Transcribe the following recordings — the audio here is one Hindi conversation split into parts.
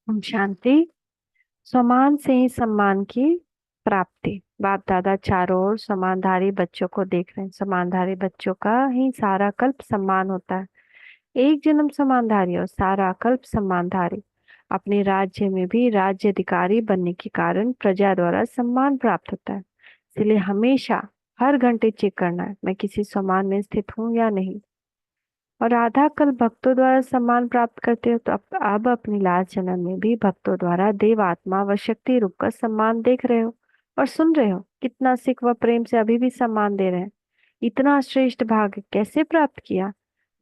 ओम शांति। सम्मान से ही सम्मान की प्राप्ति। बाप दादा चारों ओर सम्मानधारी बच्चों को देख रहे हैं। सम्मानधारी बच्चों का ही सारा कल्प सम्मान होता है। एक जन्म सम्मानधारी और सारा कल्प सम्मानधारी। अपने राज्य में भी राज्य अधिकारी बनने के कारण प्रजा द्वारा सम्मान प्राप्त होता है। इसलिए हमेशा हर घंटे चेक करना है, मैं किसी सम्मान में स्थित हूँ या नहीं। और आधा कल भक्तों द्वारा सम्मान प्राप्त करते हो तो अब अपनी लास्ट जन्म में भी भक्तों द्वारा देव आत्मा व शक्ति रूप का सम्मान देख रहे हो और सुन रहे हो। कितना सिख व प्रेम से अभी भी सम्मान दे रहे हैं। इतना श्रेष्ठ भाग्य कैसे प्राप्त किया?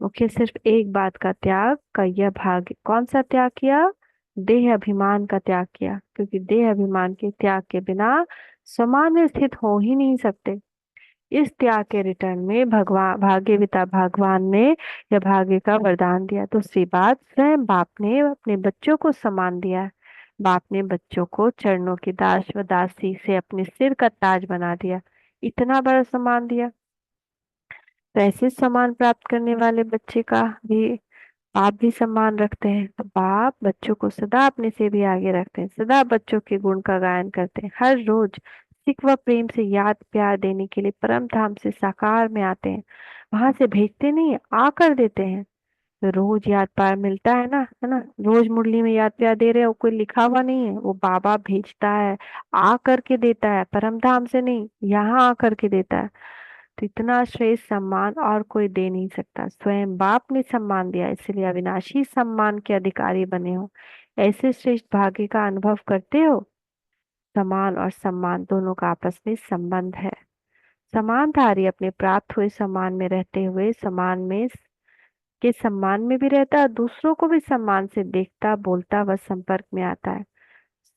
मुख्य सिर्फ एक बात का त्याग का यह भाग्य। कौन सा त्याग किया? देह अभिमान का त्याग किया, क्योंकि देह अभिमान के त्याग के बिना सम्मान में स्थित हो ही नहीं सकते। इस त्याग के रिटर्न में भगवान भाग्य पिता भगवान ने यह भाग्य का वरदान दिया। दूसरी बात, स्वयं बाप ने अपने बच्चों को सम्मान दिया है। बाप ने बच्चों को चरणों की दास व दासी से अपने सिर का ताज बना दिया। इतना बड़ा सम्मान दिया। तो ऐसे सम्मान प्राप्त करने वाले बच्चे का भी बाप भी सम्मान रखते हैं। तो बाप बच्चों को सदा अपने से भी आगे रखते हैं, सदा बच्चों के गुण का गायन करते हैं। हर रोज सिख व प्रेम से याद प्यार देने के लिए परम धाम से साकार में आते हैं। वहां से भेजते नहीं, आकर देते हैं। तो रोज याद प्यार मिलता है ना। रोज मुरली में याद प्यार दे रहे हो, कोई लिखा हुआ नहीं है, वो बाबा भेजता है। आ करके देता है, परम धाम से नहीं, यहाँ आकर के देता है। तो इतना श्रेष्ठ सम्मान और कोई दे नहीं सकता। स्वयं बाप ने सम्मान दिया, इसलिए अविनाशी सम्मान के अधिकारी बने हो। ऐसे श्रेष्ठ भाग्य का अनुभव करते हो। समान और सम्मान दोनों का आपस में संबंध है। समानधारी अपने प्राप्त हुए सम्मान में रहते हुए समान में के सम्मान में भी रहता है, दूसरों को भी सम्मान से देखता बोलता व संपर्क में आता है।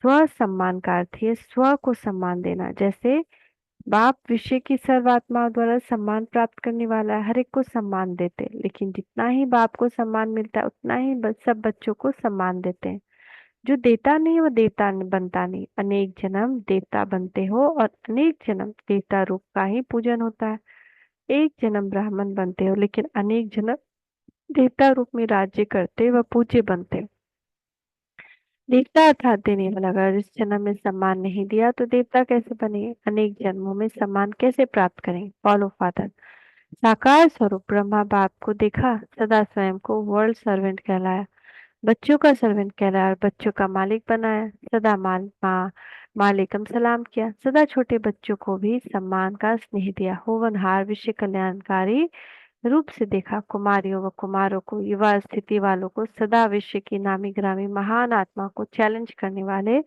स्व सम्मान का अर्थ है स्व को सम्मान देना। जैसे बाप विश्व की सर्वात्माओं द्वारा सम्मान प्राप्त करने वाला है, हर एक को सम्मान देते हैं। लेकिन जितना ही बाप को सम्मान मिलता है उतना ही सब बच्चों को सम्मान देते हैं। जो देता नहीं वो देवता बनता नहीं। अनेक जन्म देवता बनते हो और अनेक जन्म देवता रूप का ही पूजन होता है। एक जन्म ब्राह्मण बनते हो लेकिन अनेक जन्म देवता रूप में राज्य करते व पूज्य बनते हो। देवता अर्थात देने वाला। अगर इस जन्म में सम्मान नहीं दिया तो देवता कैसे बने? अनेक जन्मों में सम्मान कैसे प्राप्त करें? Follow father. साकार स्वरूप ब्रह्मा बाप को देखा, सदा स्वयं को वर्ल्ड सर्वेंट कहलाया, बच्चों का सर्वेंट कहलाया और बच्चों का मालिक बनाया। सदा मालिकम सलाम किया। सदा छोटे बच्चों को भी सम्मान का स्नेह दिया। होवनहार विश्व कल्याणकारी रूप से देखा। कुमारियों व कुमारों को, युवा स्थिति वालों को, सदा विश्व की नामी ग्रामी महान आत्मा को चैलेंज करने वाले,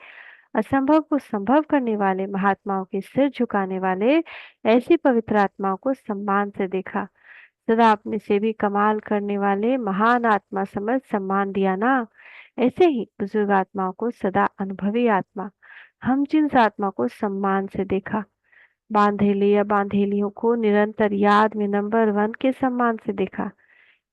असंभव को संभव करने वाले, महात्माओं के सिर झुकाने वाले, ऐसी पवित्र आत्माओं को सम्मान से देखा। सदा अपने से भी कमाल करने वाले महान आत्मा समझ सम्मान दिया ना। ऐसे ही बुजुर्ग आत्माओं को सदा अनुभवी आत्मा हम जिन आत्मा को सम्मान से देखा। बांधेले या बांधेलियों को निरंतर याद में नंबर वन के सम्मान से देखा।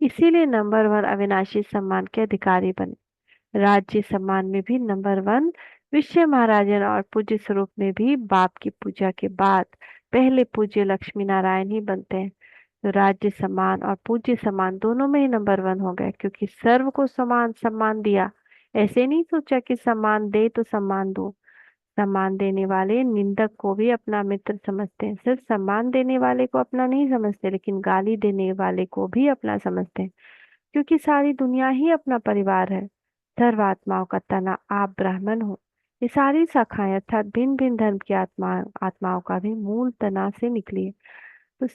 इसीलिए नंबर वन अविनाशी सम्मान के अधिकारी बने। राज्य सम्मान में भी नंबर वन विश्व महाराजन और पूज्य स्वरूप में भी बाप की पूजा के बाद पहले पूज्य लक्ष्मी नारायण ही बनते हैं। तो राज्य सम्मान और पूज्य सम्मान दोनों में ही नंबर वन हो गए, क्योंकि सर्व को समान सम्मान दिया। ऐसे नहीं सोचा कि सम्मान दे तो सम्मान दो। सम्मान देने वाले निंदक को भी अपना मित्र समझते हैं। सिर्फ सम्मान देने वाले को अपना नहीं समझते, लेकिन गाली देने वाले को भी अपना समझते हैं, क्योंकि सारी दुनिया ही अपना परिवार है। सर्वात्माओं का तना आप ब्राह्मण हो। ये सारी शाखाएं अर्थात भिन्न भिन्न धर्म की आत्माओं का भी मूल तना से निकली है। तो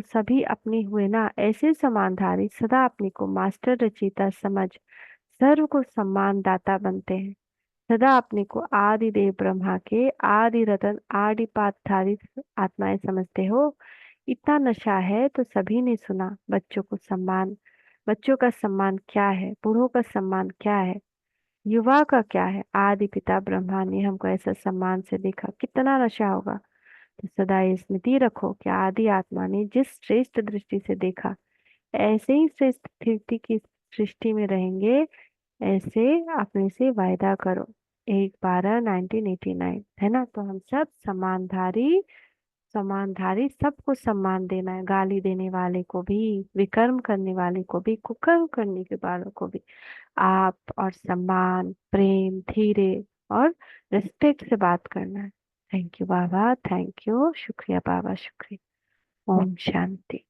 सभी अपने हुए ना ऐसे समानधारी सदा अपने को मास्टर रचयिता समझ सर्व को सम्मान दाता बनते हैं। सदा अपने को आदि देव ब्रह्मा के आदि रतन आदि पातधारी आत्माएं समझते हो। इतना नशा है तो सभी ने सुना। बच्चों का सम्मान क्या है? बूढ़ों का सम्मान क्या है? युवा का क्या है? आदि पिता ब्रह्मा ने हमको ऐसा सम्मान से देखा, कितना नशा होगा। तो सदा ये स्मृति रखो कि आदि आत्मा ने जिस श्रेष्ठ दृष्टि से देखा, ऐसे ही श्रेष्ठ स्थिति की सृष्टि में रहेंगे। ऐसे अपने से वायदा करो। 1/12/1989 है ना। तो हम सब समानधारी समानधारी, सबको सम्मान देना है, गाली देने वाले को भी, विकर्म करने वाले को भी, कुकर्म करने के वालों को भी। आप और सम्मान, प्रेम, धीरे और रिस्पेक्ट से बात करना है। Thank you Baba, thank you, शुक्रिया बाबा, शुक्रिया। ओम शांति।